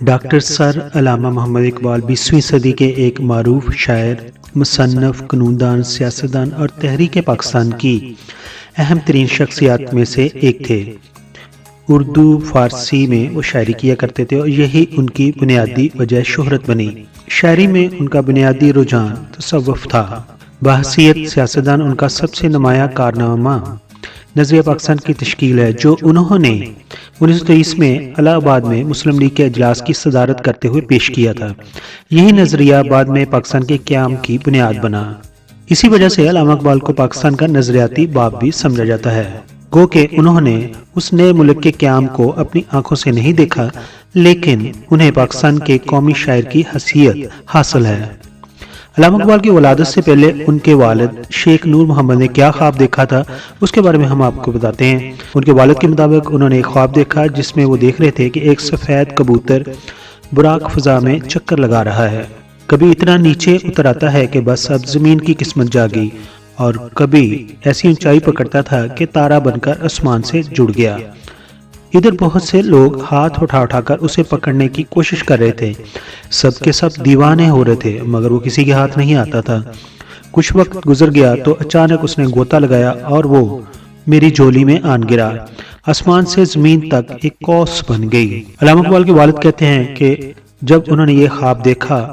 Doctor سر علامہ محمد اقبال 20ویں صدی کے ایک معروف شاعر، مصنف، قانون، سیاستدان اور تحریک پاکستان کی اہم ترین شخصیات میں سے ایک تھے۔ اردو فارسی میں وہ شاعری کیا کرتے تھے اور یہی ان کی بنیادی وجہ شہرت بنی۔ شاعری میں ان کا بنیادی رجحان تصوف تھا۔ بحیثیت سیاستدان ان کا سب سے نمایاں کارنامہ نظریہ پاکستان کی تشکیل ہے، جو انہوں نے 1923 میں الہ آباد میں مسلم لیگ کے اجلاس کی صدارت کرتے ہوئے پیش کیا تھا۔ یہی نظریہ بعد میں پاکستان کے قیام کی بنیاد بنا۔ اسی وجہ سے علامہ اقبال کو پاکستان کا نظریاتی باپ بھی سمجھا جاتا ہے، گو کہ انہوں نے اس نئے ملک کے قیام کو اپنی آنکھوں سے نہیں دیکھا، لیکن انہیں پاکستان کے قومی شاعر کی حیثیت حاصل ہے۔ علامہ اقبال کی ولادت سے پہلے ان کے والد شیخ نور محمد نے کیا خواب دیکھا تھا، اس کے بارے میں ہم آپ کو بتاتے ہیں۔ ان کے والد کے مطابق انہوں نے ایک خواب دیکھا جس میں وہ دیکھ رہے تھے کہ ایک سفید کبوتر براق فضا میں چکر لگا رہا ہے، کبھی اتنا نیچے اتر آتا ہے کہ بس اب زمین کی قسمت جاگی، اور کبھی ایسی اونچائی پکڑتا تھا کہ تارا بن کر آسمان سے جڑ گیا۔ ادھر بہت سے لوگ ہاتھ اٹھا کر اسے پکڑنے کی کوشش کر رہے تھے، سب کے سب دیوانے ہو رہے تھے، مگر وہ کسی کے ہاتھ نہیں آتا تھا۔ کچھ وقت گزر گیا تو اچانک اس نے غوطہ لگایا اور وہ میری جھولی میں آن گرا۔ آسمان سے زمین تک ایک قوس بن گئی۔ علامہ اقبال کے والد کہتے ہیں کہ جب انہوں نے یہ خواب دیکھا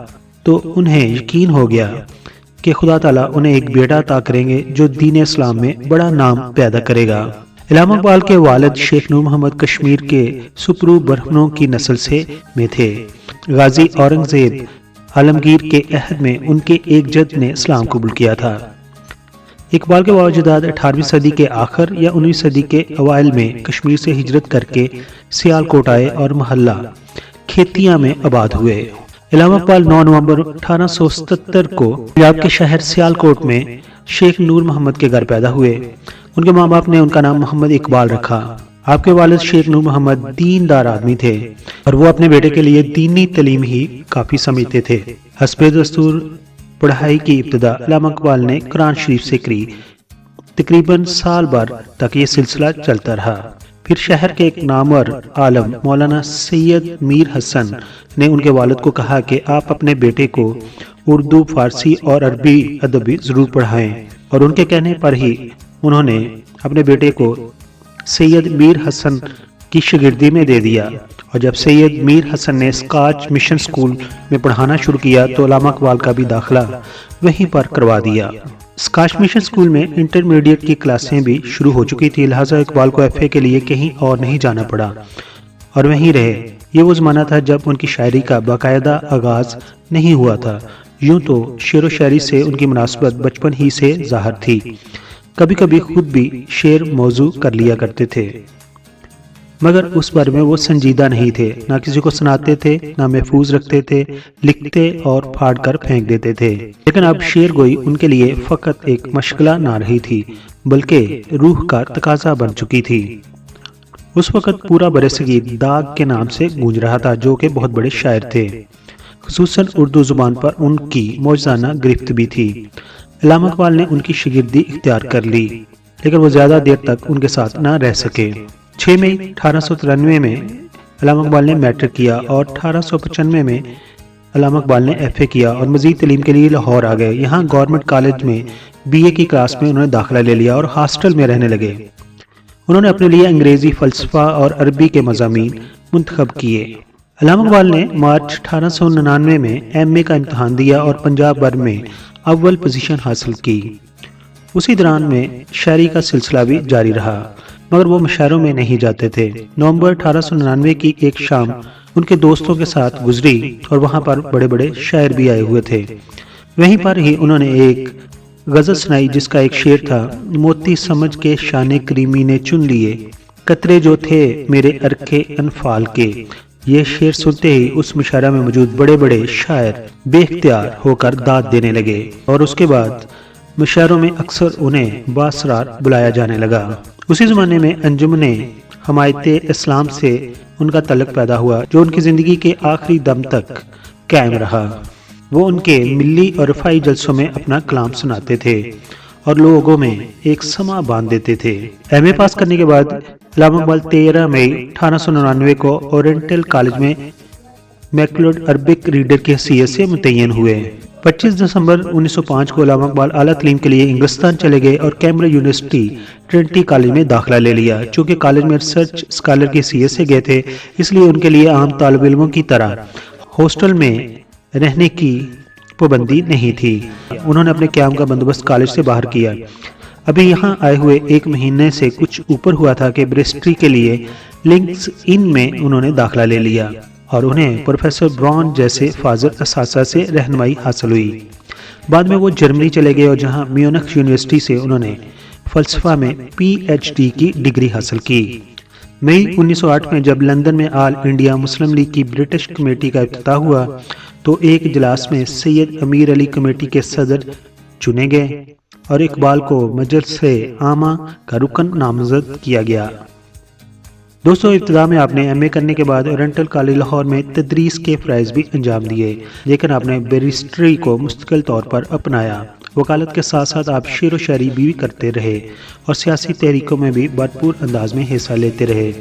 تو انہیں یقین ہو گیا کہ خدا تعالیٰ انہیں ایک بیٹا عطا کریں گے جو دین اسلام میں بڑا نام پیدا کرے گا۔ علامہ اقبال کے والد شیخ نور محمد کشمیر کے سپرو برہمنوں کی نسل میں تھے۔ غازی اورنگزیب عالمگیر کے عہد میں ان کے ایک جد نے اسلام قبول کیا تھا۔ اقبال کے باوجداد 18ویں صدی کے آخر یا 19ویں صدی کے اوائل میں کشمیر سے ہجرت کر کے سیالکوٹ آئے اور محلہ کھیتیاں میں آباد ہوئے۔ علامہ اقبال 9 نومبر 1877 کو پنجاب کے شہر سیالکوٹ میں شیخ نور محمد کے گھر پیدا ہوئے۔ ان کے ماں باپ نے ان کا نام محمد اقبال رکھا۔ آپ کے والد شیخ نور محمد دیندار آدمی تھے اور وہ اپنے بیٹے کے لیے دینی تعلیم ہی کافی سمجھتے تھے۔ حسب دستور پڑھائی کی ابتدا علامہ اقبال نے قرآن شریف سے کی۔ تقریباً سال بھر تک یہ سلسلہ چلتا رہا۔ پھر شہر کے ایک نامور عالم مولانا سید میر حسن نے ان کے والد کو کہا کہ آپ اپنے بیٹے کو اردو، فارسی اور عربی ادب ضرور پڑھائیں، اور ان کے کہنے پر ہی انہوں نے اپنے بیٹے کو سید میر حسن کی شاگردی میں دے دیا، اور جب سید میر حسن نے اسکاچ مشن اسکول میں پڑھانا شروع کیا تو علامہ اقبال کا بھی داخلہ وہیں پر کروا دیا۔ اسکاچ مشن اسکول میں انٹرمیڈیٹ کی کلاسیں بھی شروع ہو چکی تھی، لہٰذا اقبال کو ایف اے کے لیے کہیں اور نہیں جانا پڑا اور وہیں رہے۔ یہ وہ زمانہ تھا جب ان کی شاعری کا باقاعدہ آغاز نہیں ہوا تھا، یوں تو شعر و شاعری سے ان کی مناسبت بچپن ہی سے ظاہر تھی، کبھی کبھی خود بھی شعر موضوع کر لیا کرتے تھے، مگر اس بارے میں وہ سنجیدہ نہیں تھے، نہ کسی کو سناتے تھے، نہ محفوظ رکھتے تھے، لکھتے اور پھاڑ کر پھینک دیتے تھے۔ لیکن اب شعر گوئی ان کے لیے فقط ایک مشغلہ نہ رہی تھی، بلکہ روح کا تقاضا بن چکی تھی۔ اس وقت پورا برصغیر داغ کے نام سے گونج رہا تھا، جو کہ بہت بڑے شاعر تھے، خصوصاً اردو زبان پر ان کی موجزانہ گرفت بھی تھی۔ علامہ اقبال نے ان کی شاگردی اختیار کر لی، لیکن وہ زیادہ دیر تک ان کے ساتھ نہ رہ سکے۔ 6 مئی 1893 میں علامہ اقبال نے میٹرک کیا اور 1895 میں علامہ اقبال نے ایف اے کیا اور مزید تعلیم کے لیے لاہور آ گئے۔ یہاں گورنمنٹ کالج میں بی اے کی کلاس میں انہوں نے داخلہ لے لیا اور ہاسٹل میں رہنے لگے۔ انہوں نے اپنے لیے انگریزی، فلسفہ اور عربی کے مضامین منتخب کیے۔ علامہ اقبال نے مارچ 1899 میں ایم اے کا امتحان دیا اور پنجاب بھر میں اول پوزیشن حاصل کی۔ اسی دوران میں شاعری کا سلسلہ بھی جاری رہا، مگر وہ مشاعروں میں نہیں جاتے تھے۔ نومبر 1899 کی ایک شام ان کے دوستوں کے ساتھ گزری اور وہاں پر بڑے بڑے شاعر بھی آئے ہوئے تھے۔ وہیں پر ہی انہوں نے ایک غزل سنائی جس کا ایک شعر تھا: موتی سمجھ کے شان کریمی نے چن لیے، قطرے جو تھے میرے ارکھے انفال کے۔ یہ شعر سنتے ہی اس مشاعرہ میں موجود بڑے بڑے شاعر بے اختیار ہو کر داد دینے لگے، اور اس کے بعد مشاعروں میں اکثر انہیں باسرار بلایا جانے لگا۔ اسی زمانے میں انجمن حمایت اسلام سے ان کا تعلق پیدا ہوا جو ان کی زندگی کے آخری دم تک قائم رہا۔ وہ ان کے ملی اور رفاعی جلسوں میں اپنا کلام سناتے تھے اور لوگوں میں ایک سما باندھ دیتے تھے۔ ایم اے پاس کرنے کے بعد علامہ اقبال 13 مئی 1899 کو اورینٹل کالج میں میکلوڈ عربک ریڈر کی حیثیت سے متعین ہوئے۔ 25 دسمبر 1905 کو علامہ اقبال اعلیٰ تعلیم کے لیے انگلستان چلے گئے اور کیمبرج یونیورسٹی ٹرینٹی کالج میں داخلہ لے لیا۔ چونکہ کالج میں ریسرچ اسکالر کی حیثیت سے گئے تھے، اس لیے ان کے لیے عام طالب علموں کی طرح ہاسٹل میں رہنے کی پابندی نہیں تھی۔ انہوں نے اپنے قیام کا بندوبست کالج سے باہر کیا۔ ابھی یہاں آئے ہوئے ایک مہینے سے کچھ اوپر ہوا تھا کہ بریسٹری کے لیے لنکس ان میں انہوں نے داخلہ لے لیا اور انہیں پروفیسر براؤن جیسے فاضل اساتذہ سے رہنمائی حاصل ہوئی۔ بعد میں وہ جرمنی چلے گئے اور جہاں میونخ یونیورسٹی سے انہوں نے فلسفہ میں پی ایچ ڈی کی ڈگری حاصل کی۔ مئی 1908 میں جب لندن میں آل انڈیا مسلم لیگ کی برٹش کمیٹی کا افتتاح ہوا تو ایک اجلاس میں سید امیر علی کمیٹی کے صدر چنے گئے اور اقبال کو مجلس عامہ کا رکن نامزد کیا گیا۔ دوستو، ابتدا میں آپ نے ایم اے کرنے کے بعد اورینٹل کالج لاہور میں تدریس کے فرائض بھی انجام دیے، لیکن آپ نے بیرسٹری کو مستقل طور پر اپنایا۔ وکالت کے ساتھ ساتھ آپ شعر و شاعری بھی کرتے رہے اور سیاسی تحریکوں میں بھی بھرپور انداز میں حصہ لیتے رہے۔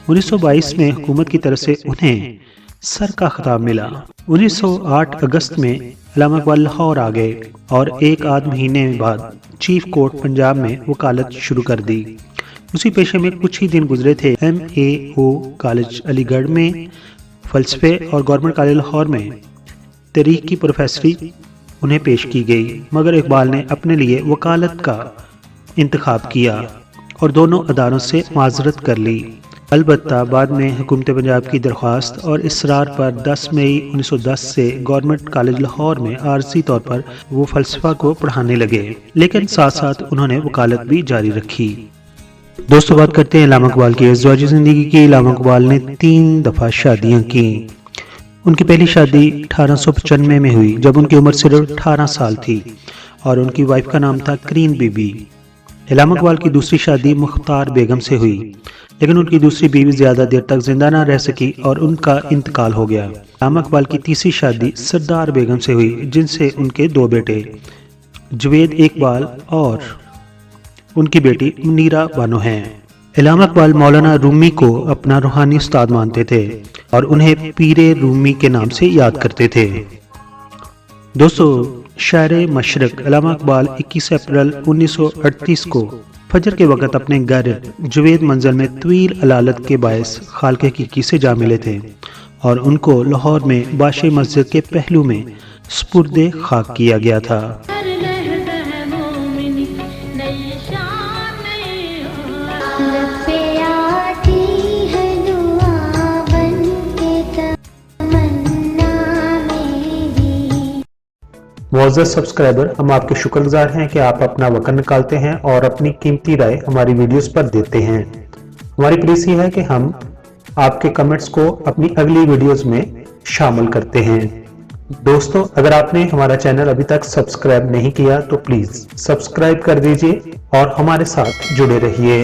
1922 میں حکومت کی طرف سے انہیں سر کا خطاب ملا۔ 1908 اگست میں علامہ اقبال لاہور آ گئے اور ایک آدھ مہینے بعد چیف کورٹ پنجاب میں وکالت شروع کر دی۔ اسی پیشے میں کچھ ہی دن گزرے تھے۔ ایم اے او کالج علی گڑھ میں فلسفے اور گورنمنٹ کالج لاہور میں تاریخ کی پروفیسری انہیں پیش کی گئی، مگر اقبال نے اپنے لیے وکالت کا انتخاب کیا اور دونوں اداروں سے معذرت کر لی۔ البتہ بعد میں حکومت پنجاب کی درخواست اور اصرار پر 10 مئی 1910 سے گورنمنٹ کالج لاہور میں عارضی طور پر وہ فلسفہ کو پڑھانے لگے، لیکن ساتھ ساتھ انہوں نے وکالت بھی جاری رکھی۔ دوستو، بات کرتے ہیں علامہ اقبال کی ازدواجی زندگی کی۔ علامہ اقبال نے 3 دفعہ شادیاں کی۔ ان کی پہلی شادی 1895 میں ہوئی جب ان کی عمر صرف 18 سال تھی اور ان کی وائف کا نام تھا کرین بی بی۔ علامہ اقبال کی دوسری شادی مختار بیگم سے ہوئی، لیکن ان کی دوسری بیوی زیادہ دیر تک زندہ نہ رہ سکی اور ان کا انتقال ہو گیا۔ علامہ اقبال کی تیسری شادی سردار بیگم سے ہوئی، جن سے ان کے 2 بیٹے جوید اقبال اور ان کی بیٹی منیرہ بانو ہیں۔ علامہ اقبال مولانا رومی کو اپنا روحانی استاد مانتے تھے اور انہیں پیر رومی کے نام سے یاد کرتے تھے۔ دوستو، شاعر مشرق علامہ اقبال 21 اپریل 1938 کو فجر کے وقت اپنے گھر جوید منزل میں طویل علالت کے باعث خالق حقیقی سے جا ملے تھے اور ان کو لاہور میں بادشاہی مسجد کے پہلو میں سپرد خاک کیا گیا تھا۔ معزز سبسکرائبر، ہم آپ کے شکر گزار ہیں کہ آپ اپنا وقت نکالتے ہیں اور اپنی قیمتی رائے ہماری ویڈیوز پر دیتے ہیں۔ ہماری پلیز یہ ہے کہ ہم آپ کے کمنٹس کو اپنی اگلی ویڈیوز میں شامل کرتے ہیں۔ دوستو، اگر آپ نے ہمارا چینل ابھی تک سبسکرائب نہیں کیا تو پلیز سبسکرائب کر دیجئے اور ہمارے ساتھ جڑے رہیے۔